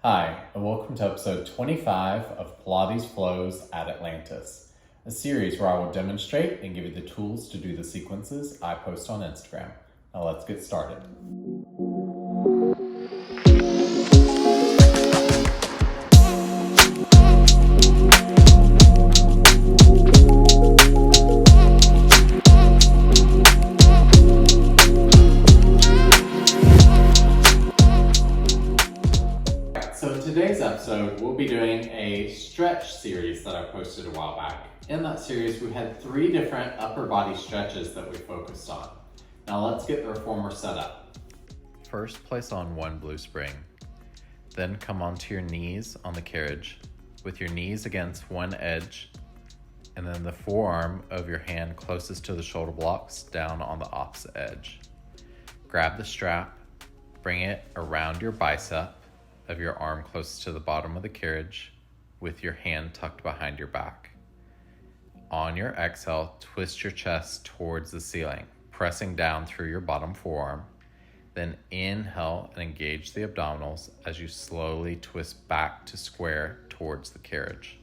Hi, and welcome to episode 25 of Pilates Flows at Atlantis, a series where I will demonstrate and give you the tools to do the sequences I post on Instagram. Now let's get started. So in today's episode, we'll be doing a stretch series that I posted a while back. In that series, we had 3 different upper body stretches that we focused on. Now let's get the reformer set up. First, place on one blue spring. Then come onto your knees on the carriage with your knees against one edge and then the forearm of your hand closest to the shoulder blocks down on the opposite edge. Grab the strap, bring it around your bicep of your arm closest to the bottom of the carriage with your hand tucked behind your back. On your exhale, twist your chest towards the ceiling, pressing down through your bottom forearm. Then inhale and engage the abdominals as you slowly twist back to square towards the carriage.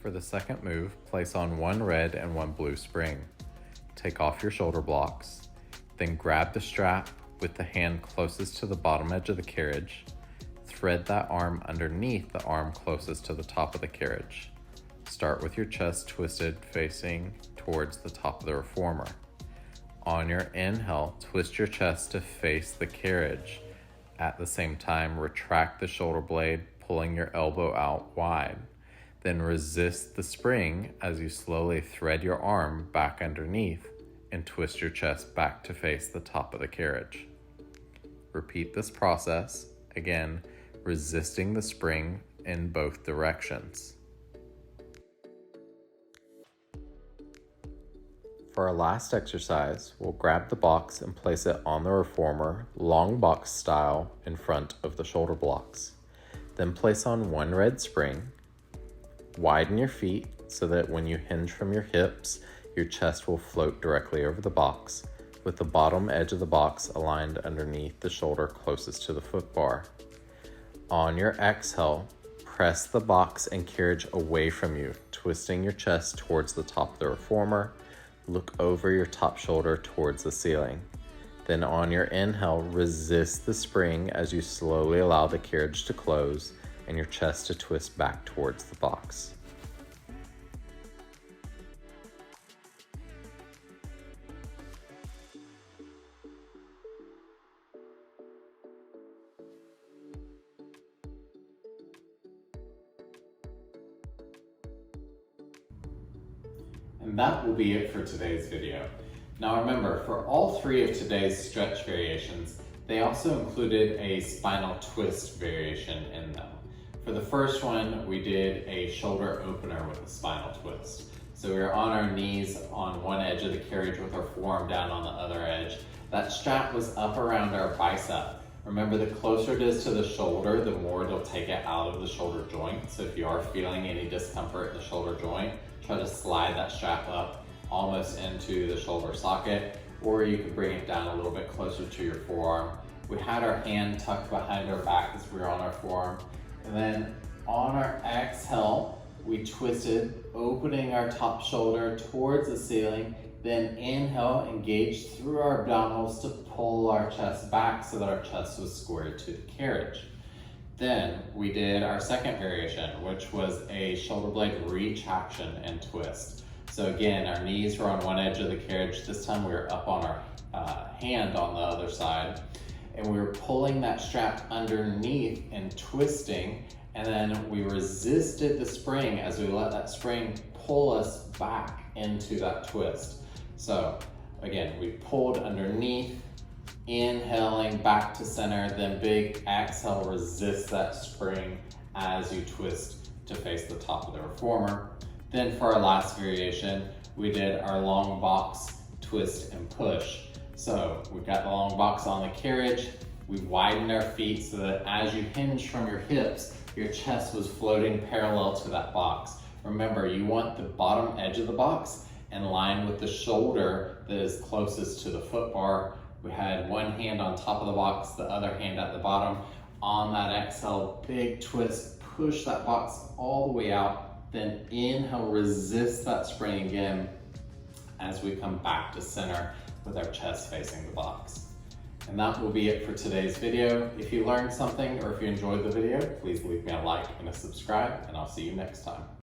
For the second move, place on one red and one blue spring. Take off your shoulder blocks, then grab the strap with the hand closest to the bottom edge of the carriage. Thread that arm underneath the arm closest to the top of the carriage. Start with your chest twisted facing towards the top of the reformer. On your inhale, twist your chest to face the carriage. At the same time, retract the shoulder blade, pulling your elbow out wide. Then resist the spring as you slowly thread your arm back underneath and twist your chest back to face the top of the carriage. Repeat this process, again, resisting the spring in both directions. For our last exercise, we'll grab the box and place it on the reformer, long box style, in front of the shoulder blocks. Then place on one red spring. Widen your feet so that when you hinge from your hips, your chest will float directly over the box, with the bottom edge of the box aligned underneath the shoulder closest to the foot bar. On your exhale, press the box and carriage away from you, twisting your chest towards the top of the reformer. Look over your top shoulder towards the ceiling. Then on your inhale, resist the spring as you slowly allow the carriage to close and your chest to twist back towards the box. And that will be it for today's video. Now remember, for all 3 of today's stretch variations, they also included a spinal twist variation in them. For the first one, we did a shoulder opener with a spinal twist. So we were on our knees on one edge of the carriage with our forearm down on the other edge. That strap was up around our bicep. Remember, the closer it is to the shoulder, the more it'll take it out of the shoulder joint. So if you are feeling any discomfort in the shoulder joint, try to slide that strap up almost into the shoulder socket, or you could bring it down a little bit closer to your forearm. We had our hand tucked behind our back as we were on our forearm. And then on our exhale, we twisted, opening our top shoulder towards the ceiling. Then inhale, engage through our abdominals to pull our chest back so that our chest was squared to the carriage. Then we did our second variation, which was a shoulder blade retraction and twist. So again, our knees were on one edge of the carriage. This time we were up on our hand on the other side. And we were pulling that strap underneath and twisting, and then we resisted the spring as we let that spring pull us back into that twist. So again, we pulled underneath, inhaling back to center, then big exhale, resist that spring as you twist to face the top of the reformer. Then for our last variation, we did our long box twist and push. So we've got the long box on the carriage. We've widened our feet so that as you hinge from your hips, your chest was floating parallel to that box. Remember, you want the bottom edge of the box in line with the shoulder that is closest to the foot bar. We had one hand on top of the box, the other hand at the bottom. On that exhale, big twist, push that box all the way out, then inhale, resist that spring again as we come back to center with our chest facing the box. And that will be it for today's video. If you learned something or if you enjoyed the video, please leave me a like and a subscribe, and I'll see you next time.